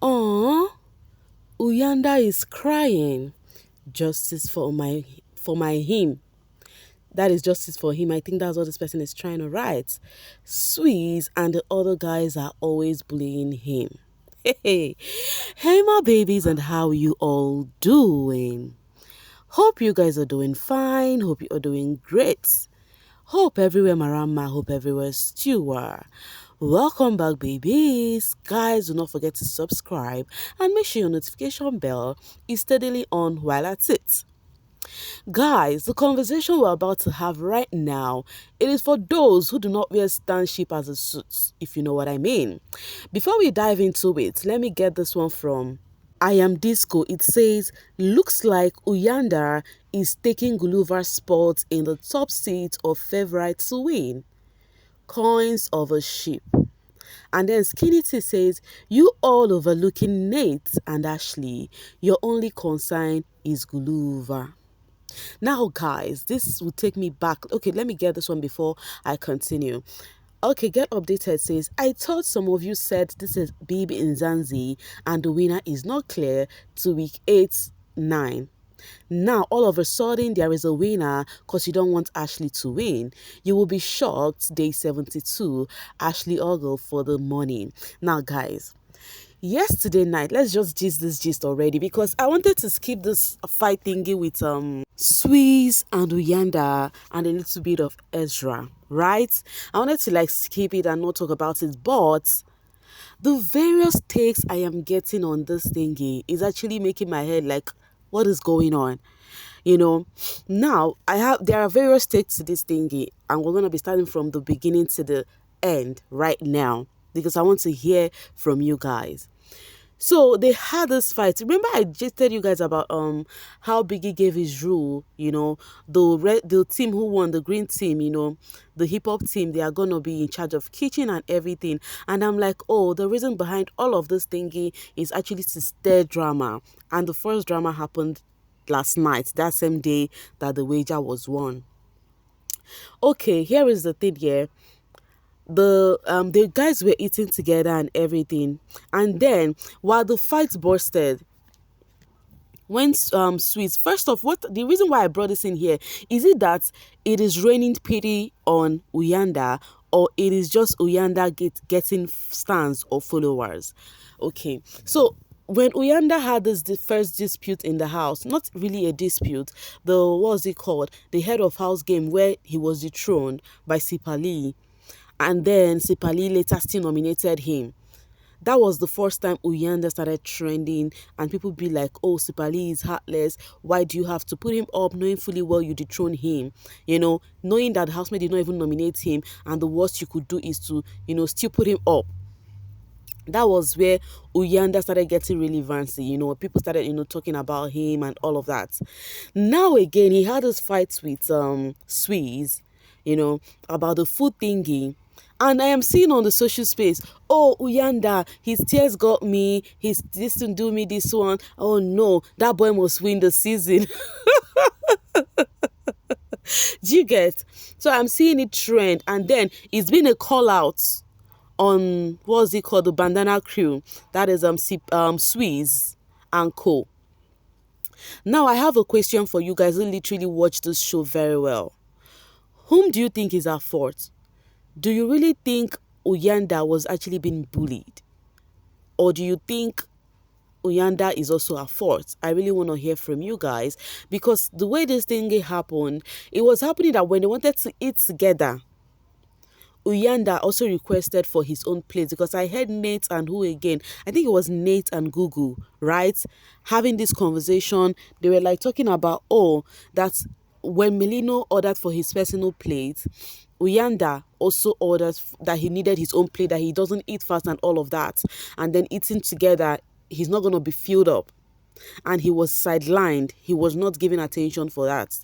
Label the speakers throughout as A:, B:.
A: Oh, Uyanda is crying. Justice for my him. That is justice for him. I think that's what this person is trying to write. Sweets and the other guys are always bullying him. Hey, hey, my babies, and how you all doing? Hope you guys are doing fine. Hope you are doing great. Hope everywhere Marama, hope everywhere Stewart. Welcome back, babies. Guys, do not forget to subscribe and make sure your notification bell is steadily on while at it. Guys, the conversation we're about to have right now, it is for those who do not wear stanship as a suit, if you know what I mean. Before we dive into it, let me get this one from I Am Disco. It says, looks like Uyanda is taking Guluva's spot in the top seat of favorite to win. Coins of a sheep. And then Skinny T says, you all overlooking Nate and Ashley. Your only concern is Guluva. Now, guys, this will take me back. Okay, let me get this one before I continue. Okay, Get Updated says, I thought some of you said this is bbmzansi and the winner is not clear to week 8, 9. Now, all of a sudden, there is a winner because you don't want Ashley to win. You will be shocked, day 72, Ashley Ogle for the money. Now, guys, yesterday night, let's just gist this gist already because I wanted to skip this fight thingy with Swiss and Uyanda and a little bit of Ezra, right? I wanted to skip it and not talk about it, but the various takes I am getting on this thingy is actually making my head what is going on? Now there are various takes to this thingy, and we're gonna be starting from the beginning to the end right now because I want to hear from you guys. So they had this fight. Remember, I just told you guys about how Biggie gave his rule. The team who won, the green team, the hip hop team, they are gonna be in charge of kitchen and everything. And I'm like, oh, the reason behind all of this thingy is actually to stir drama. And the first drama happened last night, that same day that the wager was won. Okay, here is the thing here. The guys were eating together and everything, and then while the fight bursted, when Sweets, first off, what the reason why I brought this in here, is it that it is raining pity on Uyanda, or it is just Uyanda getting stans or followers? Okay, so when Uyanda had the first dispute in the house, not really a dispute, what was it called, the head of house game, where he was dethroned by Sipali, and then Sipali later still nominated him. That was the first time Uyanda started trending, and people be like, oh, Sipali is heartless. Why do you have to put him up knowing fully well you dethrone him? Knowing that the housemate did not even nominate him, and the worst you could do is to, still put him up. That was where Uyanda started getting really fancy. People started, talking about him and all of that. Now again, he had this fight with Swiss, about the food thingy. And I am seeing on the social space, oh, Uyanda, his tears got me. His this to do me this one. Oh no, that boy must win the season. Do you get? So I'm seeing it trend, and then it's been a call out on what's it called, the bandana crew. That is Swiss and co. Now I have a question for you guys who literally watch this show very well. Whom do you think is at fault? Do you really think Uyanda was actually being bullied? Or do you think Uyanda is also at fault? I really want to hear from you guys, because the way this thing happened, it was happening that when they wanted to eat together, Uyanda also requested for his own plate, because I heard Nate and who again? I think it was Nate and Gugu, right? Having this conversation, they were talking about, that when Melino ordered for his personal plate, Uyanda also ordered that he needed his own plate, that he doesn't eat fast and all of that. And then eating together, he's not going to be filled up. And he was sidelined. He was not giving attention for that.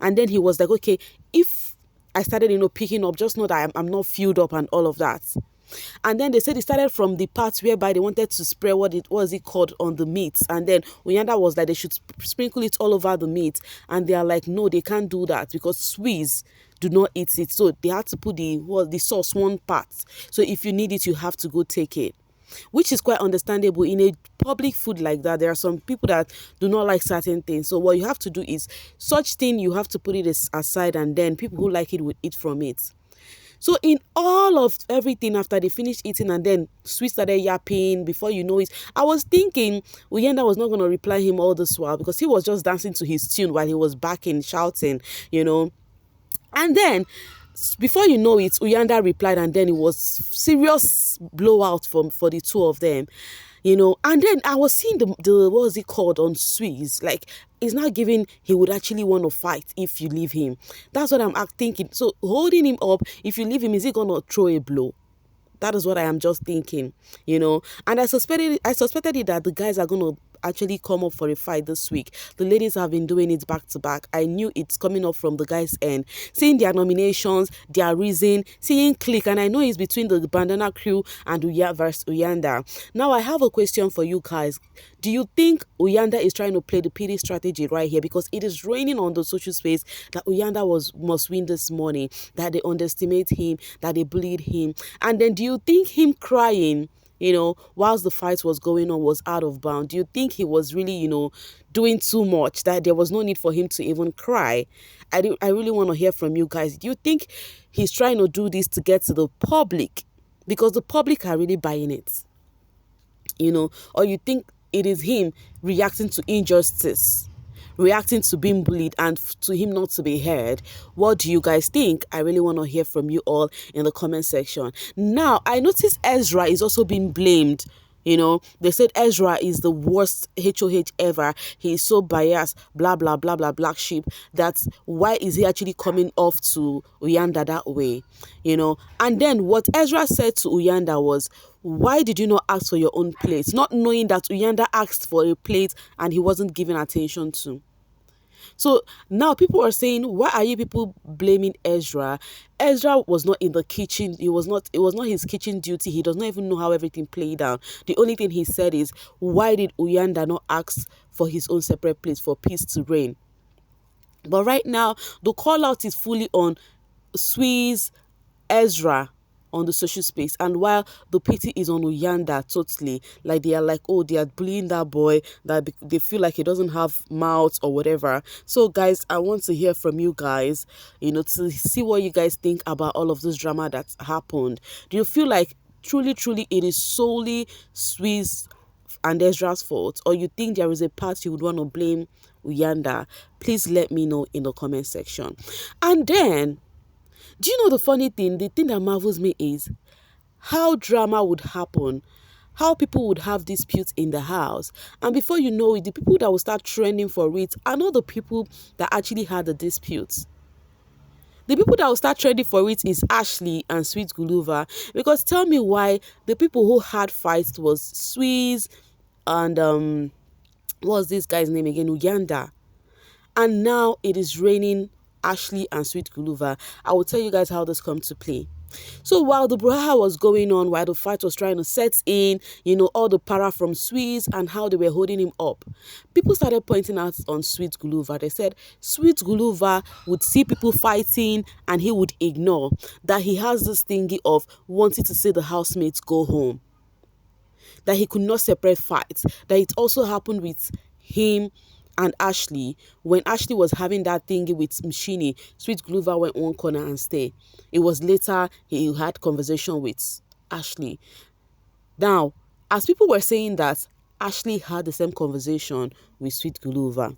A: And then he was like, okay, if I started, picking up, just know that I'm not filled up and all of that. And then they said it started from the parts whereby they wanted to spray what was it called on the meat. And then Uyanda was like, they should sprinkle it all over the meat. And they are like, no, they can't do that because Swiss do not eat it. So they had to put the sauce one part. So if you need it, you have to go take it. which is quite understandable. In a public food like that, there are some people that do not like certain things. So what you have to do is, such thing you have to put it aside, and then people who like it will eat from it. So in all of everything, after they finished eating and then Sweet started yapping, before you know it, I was thinking Uyanda was not going to reply him all this while, because he was just dancing to his tune while he was backing, shouting, you know. And then before you know it, Uyanda replied, and then it was serious blowout for the two of them, you know. And then I was seeing the what was it called on Swiss, like it's not giving he would actually want to fight if you leave him. That's what I'm thinking. So holding him up, if you leave him, is he gonna throw a blow? That is what I am just thinking, you know. And I suspected it that the guys are gonna actually come up for a fight this week. The ladies have been doing it back to back. I knew it's coming up from the guys' end. Seeing their nominations, their reason, seeing click, and I know it's between the bandana crew and Uyanda versus Uyanda. Now I have a question for you guys. Do you think Uyanda is trying to play the PD strategy right here? Because it is raining on the social space that Uyanda must win this morning, that they underestimate him, that they bullied him. And then do you think him crying, you know, whilst the fight was going on, was out of bound? Do you think he was really, you know, doing too much, that there was no need for him to even cry? I really want to hear from you guys. Do you think he's trying to do this to get to the public? Because the public are really buying it, you know? Or you think it is him reacting to injustice, reacting to being bullied, and to him not to be heard? What do you guys think? I really want to hear from you all in the comment section. Now, I noticed Ezra is also being blamed. You know, they said Ezra is the worst HOH ever. He is so biased, blah, blah, blah, blah, black sheep. That's why is he actually coming off to Uyanda that way, you know? And then what Ezra said to Uyanda was, why did you not ask for your own plate? Not knowing that Uyanda asked for a plate and he wasn't given attention to. So now people are saying, why are you people blaming Ezra? Ezra was not in the kitchen. It was not his kitchen duty. He does not even know how everything played out. The only thing he said is, why did Uyanda not ask for his own separate place for peace to reign? But right now, the call out is fully on Swiss, Ezra, on the social space, and while the pity is on Uyanda totally, like they are like, oh, they are bullying that boy, that they feel like he doesn't have mouth or whatever. So guys, I want to hear from you guys, you know, to see what you guys think about all of this drama that's happened. Do you feel like truly it is solely Swiss and Ezra's fault, or you think there is a part you would want to blame Uyanda? Please let me know in the comment section. And then, do you know the funny thing? The thing that marvels me is how drama would happen, how people would have disputes in the house, and before you know it, the people that will start trending for it are not the people that actually had the disputes. The people that will start trending for it is Ashley and Sweet Guluva. Because tell me why the people who had fights was Swiss and what was this guy's name again? Uyanda. And now it is raining Ashley and Sweet Guluva. I will tell you guys how this come to play. So while the brouhaha was going on, while the fight was trying to set in, you know, all the para from Swiss and how they were holding him up, people started pointing out on Sweet Guluva. They said Sweet Guluva would see people fighting and he would ignore, that he has this thingy of wanting to see the housemates go home, that he could not separate fights, that it also happened with him and Ashley. When Ashley was having that thingy with Mshini, Sweet Guluva went one corner and stayed. It was later he had conversation with Ashley. Now, as people were saying that, Ashley had the same conversation with Sweet Guluva.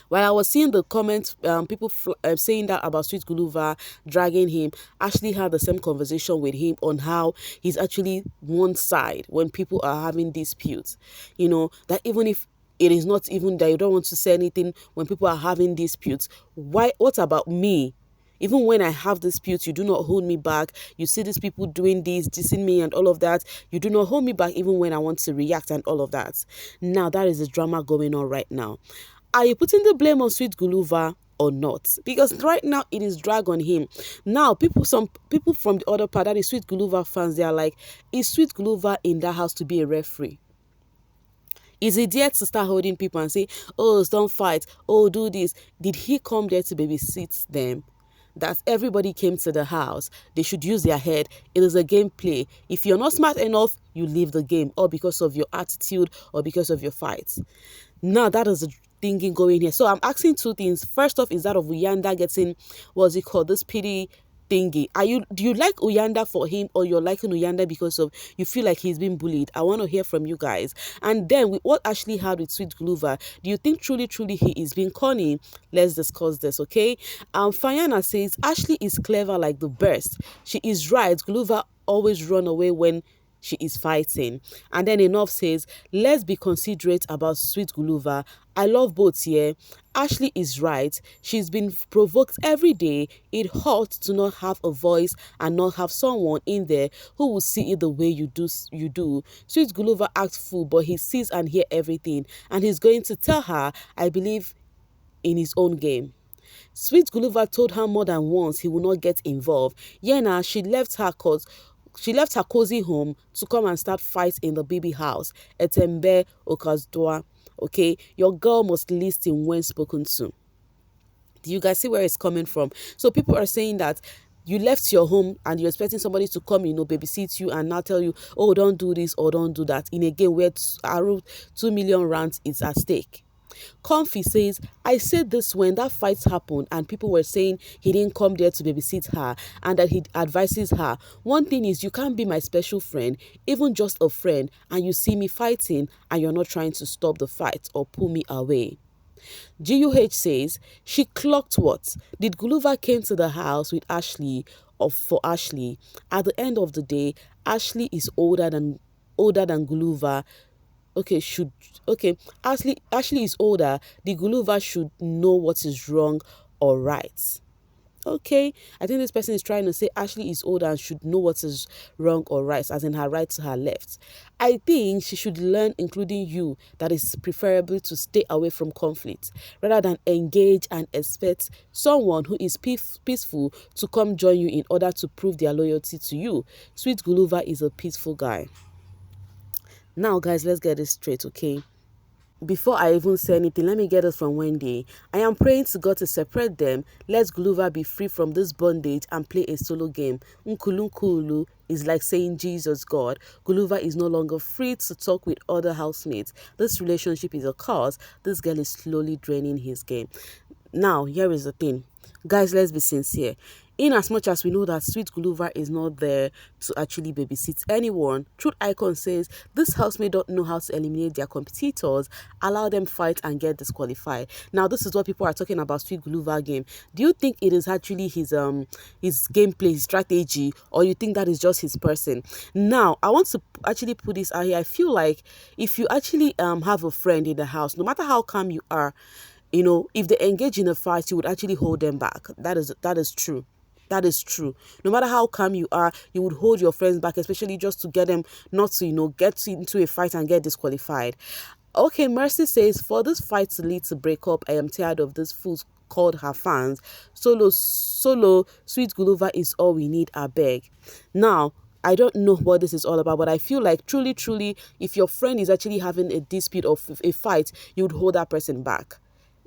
A: While I was seeing the comments, people saying that about Sweet Guluva dragging him, Ashley had the same conversation with him on how he's actually one side when people are having disputes. You know, that even if it is not even that you don't want to say anything when people are having disputes, what about me? Even when I have disputes, you do not hold me back. You see these people doing this, dissing me and all of that. You do not hold me back even when I want to react and all of that. Now, that is the drama going on right now. Are you putting the blame on Sweet Guluva or not? Because right now it is drag on him. Now, some people from the other part, that is Sweet Guluva fans, they are like, is Sweet Guluva in that house to be a referee? Is he there to start holding people and say, oh, don't fight, oh, do this? Did he come there to babysit them? that everybody came to the house. They should use their head. It is a gameplay. If you're not smart enough, you leave the game, or because of your attitude or because of your fights. Now that is the thinking going here. So I'm asking two things. First off is that of Uyanda getting, what's it called, this pity thingy. Do you like Uyanda for him, or you're liking Uyanda because of you feel like he's been bullied? I want to hear from you guys. And then with what Ashley had with Sweet Guluva, do you think truly he is being cunning? Let's discuss this, okay? Fayana says Ashley is clever like the best. She is right. Guluva always run away when she is fighting. And then Enough says, let's be considerate about Sweet Guluva. I love both here. Ashley is right. She's been provoked every day. It hurts to not have a voice and not have someone in there who will see it the way you do. Sweet Guluva acts fool, but he sees and hears everything. And he's going to tell her, I believe, in his own game. Sweet Guluva told her more than once he will not get involved. Yena, she left her cozy home to come and start fights in the baby house. Etembe Okazdoa. Okay, your girl must listen when spoken to. Do you guys see where it's coming from? So people are saying that you left your home and you're expecting somebody to come, babysit you and now tell you, oh, don't do this or don't do that. In a game where 2 million rands is at stake. Comfy says, I said this when that fight happened and people were saying he didn't come there to babysit her and that he advises her. One thing is, you can't be my special friend, even just a friend, and you see me fighting and you're not trying to stop the fight or pull me away. GUH says, she clocked what? Did Guluva came to the house with Ashley or for Ashley? At the end of the day, Ashley is older than Guluva. Ashley is older. The Guluva should know what is wrong or right. Okay, I think this person is trying to say Ashley is older and should know what is wrong or right, as in her right to her left. I think she should learn, including you, that it's preferable to stay away from conflict rather than engage and expect someone who is peaceful to come join you in order to prove their loyalty to you. Sweet Guluva is a peaceful guy. Now, guys, let's get this straight, okay? Before I even say anything, let me get it from Wendy. I am praying to God to separate them. Let Guluva be free from this bondage and play a solo game. Nkulunkulu is like saying Jesus God. Guluva is no longer free to talk with other housemates. This relationship is a cause. This girl is slowly draining his game. Now, here is the thing. Guys, let's be sincere. In as much as we know that Sweet Guluva is not there to actually babysit anyone, Truth Icon says this housemate don't know how to eliminate their competitors, allow them fight and get disqualified. Now, this is what people are talking about Sweet Guluva game. Do you think it is actually his gameplay, his strategy, or you think that is just his person? Now, I want to actually put this out here. I feel like if you actually have a friend in the house, no matter how calm you are, if they engage in a fight, you would actually hold them back. That is true. That is true. No matter how calm you are, you would hold your friends back, especially just to get them not to, get into a fight and get disqualified. Okay, Mercy says, for this fight to lead to breakup, I am tired of this fools called her fans. Solo, Sweet Guluva is all we need, I beg. Now, I don't know what this is all about, but I feel like truly, if your friend is actually having a dispute or a fight, you would hold that person back.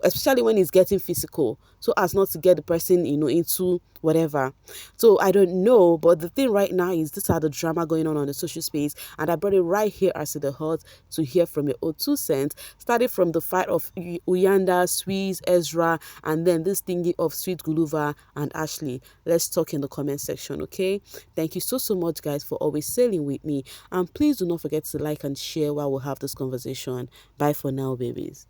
A: Especially when it's getting physical, so as not to get the person, into whatever. So I don't know, but the thing right now is these are the drama going on the social space, and I brought it right here as to the heart to hear from your own 2 cents. Started from the fight of Uyanda, Sweez, Ezra, and then this thingy of Sweet Guluva and Ashley. Let's talk in the comment section, okay? Thank you so much, guys, for always sailing with me, and please do not forget to like and share while we have this conversation. Bye for now, babies.